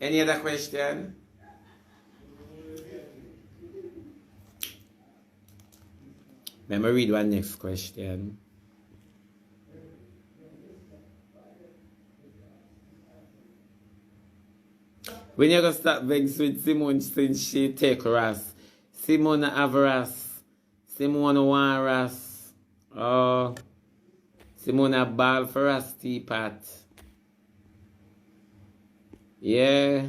Any other question? Let me read one next question. When you gonna stop vex with Simone since she take Ras? Simone have Ras. Simone want Ras. Oh, Simone a ball for Ras teapot. Yeah.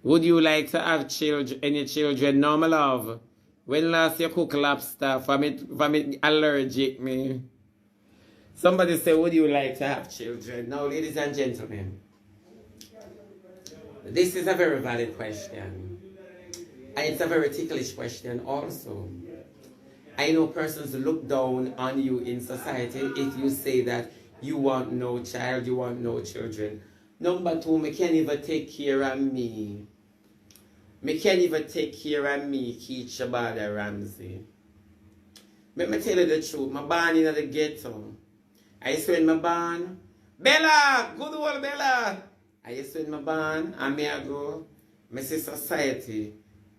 Would you like to have children? Any children? No, my love. When last you cook lobster? For me allergic me. Somebody say, would you like to have children? Now, ladies and gentlemen, this is a very valid question. And it's a very ticklish question also. I know persons look down on you in society if you say that you want no child, you want no children. Number two, me can't even take care of me. Me can't even take care of me, Keith Shebada Ramsey. Let me tell you the truth, my born in the ghetto. I used to when my born, Bella, good old Bella. I used to when my born, and me I go, me see society.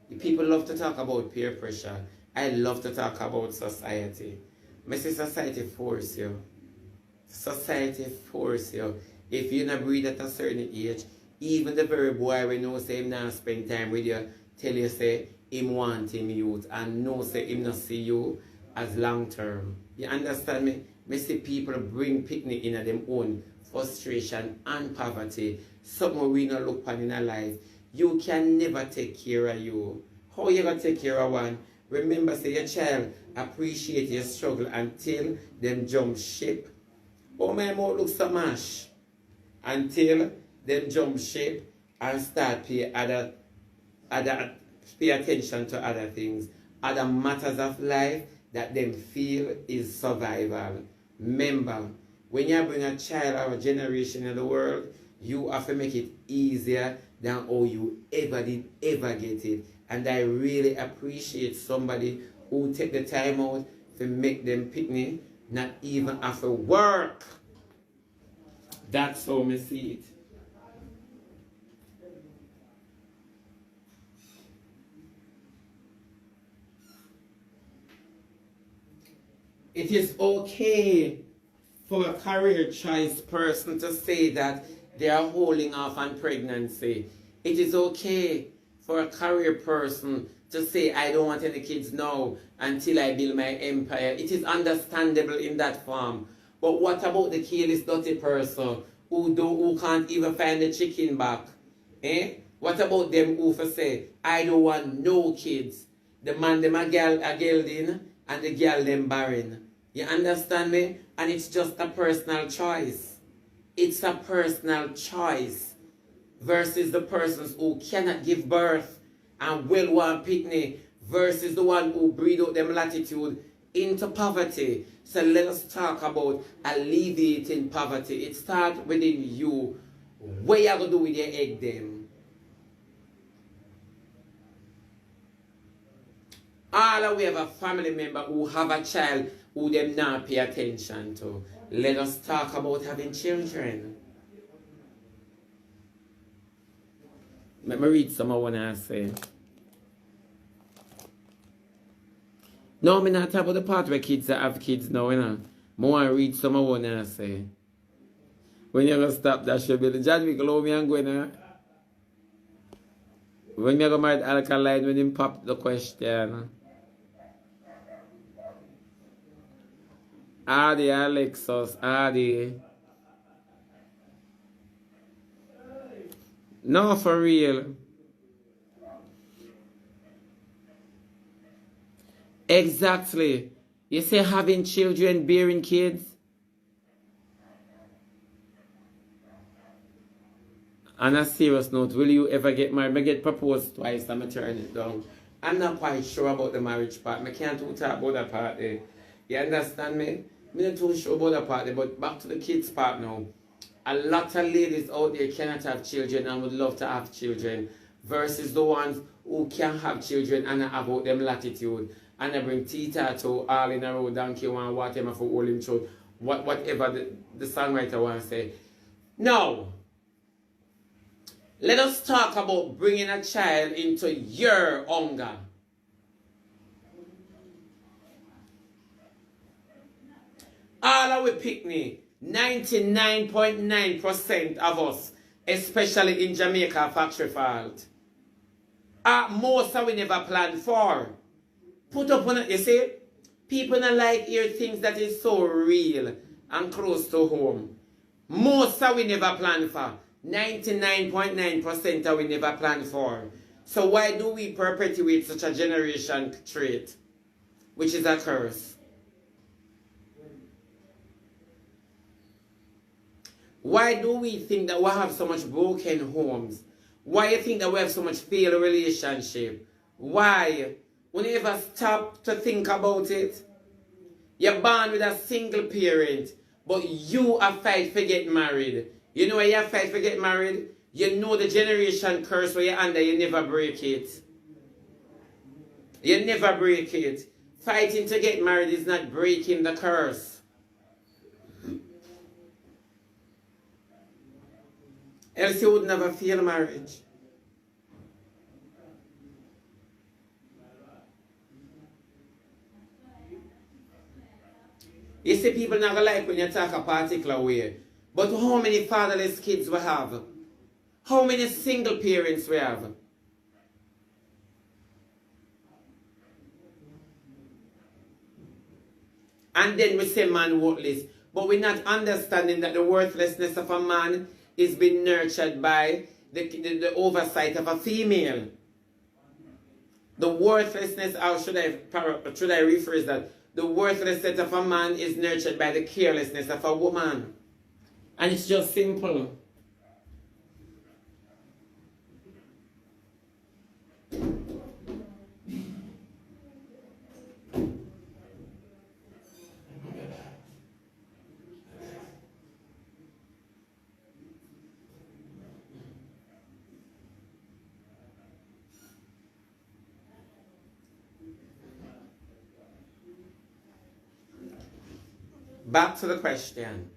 The people love to talk about peer pressure. I love to talk about society. Me see society force you. Society force you. If you not breed at a certain age, even the very boy we know say him not spend time with you, tell you say him want him youth and know say him not see you as long term. You understand me? Me see people bring picnic in them own frustration and poverty. Something we not look upon in our life. You can never take care of you. How you gonna take care of one? Remember, say your child appreciate your struggle until them jump ship. Oh, my mouth looks so much. Until them jump ship and start pay attention to other things, other matters of life that them feel is survival. Remember, when you bring a child or a generation in the world, you have to make it easier than how you ever get it. And I really appreciate somebody who take the time out to make them picnic, not even after work. That's how I see it. It is okay for a career choice person to say that they are holding off on pregnancy. It is okay for a career person to say, I don't want any kids now until I build my empire. It is understandable in that form. But what about the careless, dirty person who can't even find the chicken back? Eh? What about them who say, I don't want no kids? The man them a gelding and the girl them barren. You understand me? And it's just a personal choice. It's a personal choice versus the persons who cannot give birth and will want picnic versus the one who breed out them latitude into poverty. So let us talk about alleviating poverty. It starts within you. What you going to do with your egg them? All of we have a family member who have a child who them not pay attention to. Let us talk about having children. Let me read some of what I say. No, I'm not talking about the part where kids that have kids now, you know. I want to read some of what I say. When you're going to stop that should be the judge, we go me and go in. When you're going to marry alkaline, when you pop the question. Adi, Alexos, Adi. No, for real. Exactly. You say having children, bearing kids. On a serious note, will you ever get married? I get proposed twice, I'm turn it down. I'm not quite sure about the marriage part. I can't talk about that part there. You understand me? I'm not too sure about that part there, but back to the kids part now. A lot of ladies out there cannot have children and would love to have children versus the ones who can have children and have out them latitude. And I bring Tita to all in a row, donkey one, whatever for all him throat, whatever the songwriter wants to say. Now, let us talk about bringing a child into your hunger. All our picnic, 99.9% of us, especially in Jamaica, factory fault. Most of we never planned for. Put up on it, you see? People don't like hear things that is so real and close to home. Most of we never planned for. 99.9% of we never planned for. So why do we perpetuate such a generation trait, which is a curse? Why do we think that we have so much broken homes? Why do you think that we have so much failed relationship? Why? When you ever stop to think about it, you're born with a single parent, but you are fight for get married. You know why you fight for get married? You know the generation curse where you're under, you never break it. You never break it. Fighting to get married is not breaking the curse. Else you would never feel marriage. You see, people not gonna like when you talk a particular way. But how many fatherless kids we have? How many single parents we have? And then we say man worthless. But we're not understanding that the worthlessness of a man is being nurtured by the oversight of a female. The worthlessness, or should I rephrase that? The worthlessness of a man is nurtured by the carelessness of a woman. And it's just simple. Back to the question.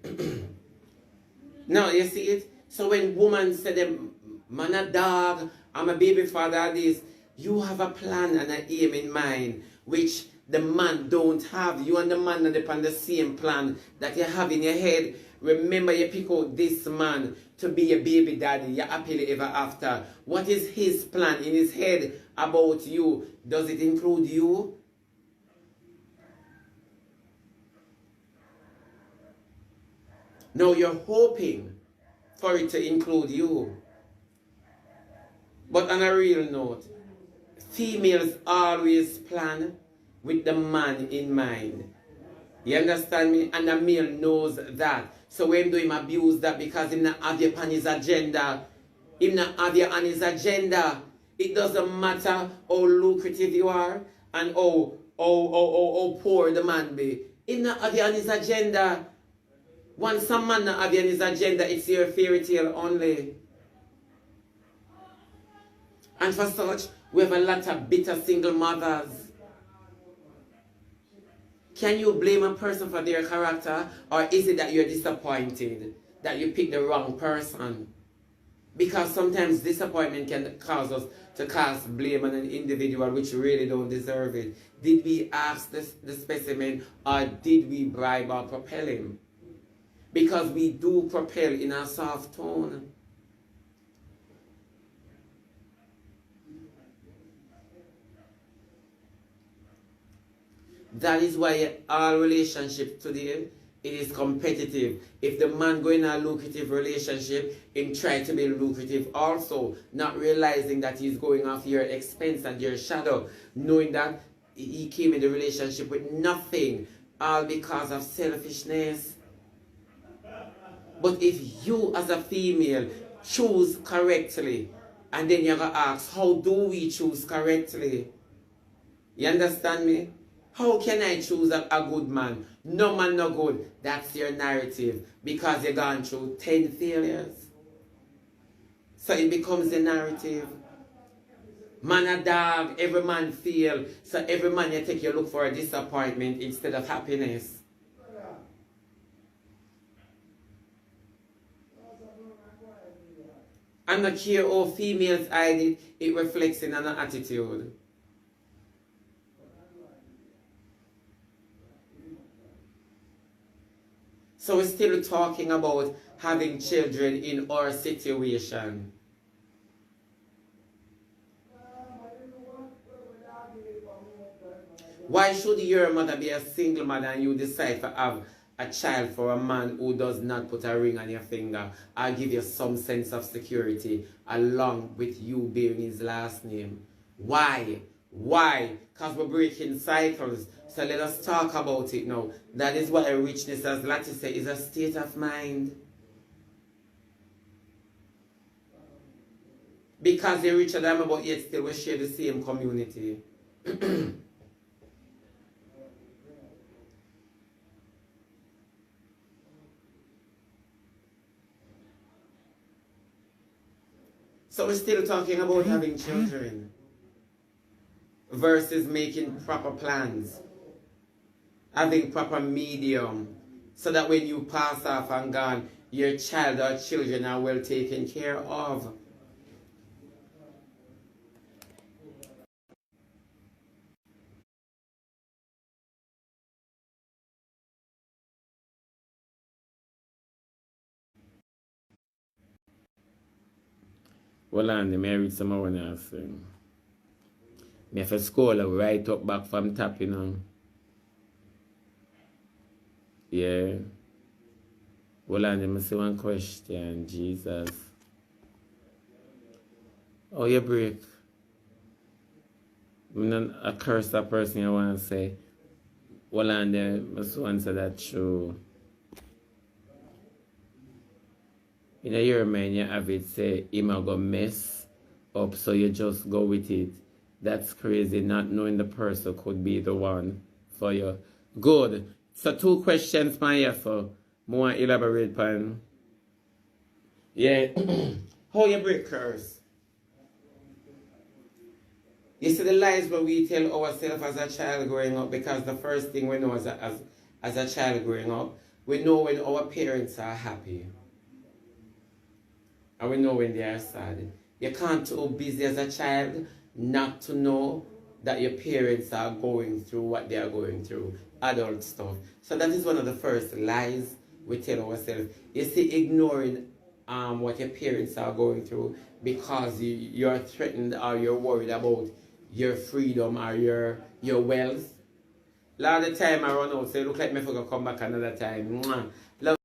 Now, you see it? So when women say them, man a dog, I'm a baby father, this, you have a plan and an aim in mind, which the man don't have. You and the man are upon the same plan that you have in your head. Remember, you pick out this man to be a baby daddy, you're happily ever after. What is his plan in his head about you? Does it include you? No, you're hoping for it to include you. But on a real note, females always plan with the man in mind. You understand me? And the male knows that. So when do him abuse that because he not have you on his agenda? He not have you on his agenda. It doesn't matter how lucrative you are and how poor the man be. He not have you on his agenda. Once some man not have you on his agenda, it's your fairy tale only. And for such, we have a lot of bitter single mothers. Can you blame a person for their character? Or is it that you're disappointed that you picked the wrong person? Because sometimes disappointment can cause us to cast blame on an individual which really don't deserve it. Did we ask the specimen or did we bribe or propel him? Because we do propel in a soft tone. That is why all relationships today, it is competitive. If the man go in a lucrative relationship, him try to be lucrative also, not realizing that he's going off your expense and your shadow, knowing that he came in the relationship with nothing, all because of selfishness. But if you as a female choose correctly, and then you're going to ask, how do we choose correctly? You understand me? How can I choose a good man? No man no good. That's your narrative. Because you've gone through 10 failures. So it becomes a narrative. Man a dog, every man fail. So every man you take you look for a disappointment instead of happiness. And not care how females hide it, it reflects in an attitude. So we're still talking about having children in our situation. Why should your mother be a single mother and you decide to have a child for a man who does not put a ring on your finger or give you some sense of security along with you bearing his last name? Why? Why? Because we're breaking cycles. So let us talk about it now. That is why richness, as Lati said, is a state of mind. Because you're richer than me, but yet still we share the same community. So we're still talking about having children versus making proper plans, having proper medium, so that when you pass off and gone, your child or children are well taken care of. Well, Andy, may I read some more now? Me have to scroll right up back from top, you know. Yeah. Well, Andy, me see one question, Jesus. Oh, you break. I'm not a curse that person I want to say. Well, Andy, I must answer that true. In a year, man, you have it say, him a go mess up, so you just go with it. That's crazy, not knowing the person could be the one for you. Good. So 2 questions, my here, so more elaborate pan. Yeah. How you break curse? You see the lies where we tell ourselves as a child growing up, because the first thing we know as a child growing up, we know when our parents are happy. And we know when they are sad. You can't too busy as a child not to know that your parents are going through what they are going through, adult stuff. So that is one of the first lies we tell ourselves. You see, ignoring what your parents are going through because you're threatened or you're worried about your freedom or your wealth. A lot of the time I run out, say, look like me for come back another time. Mwah. Love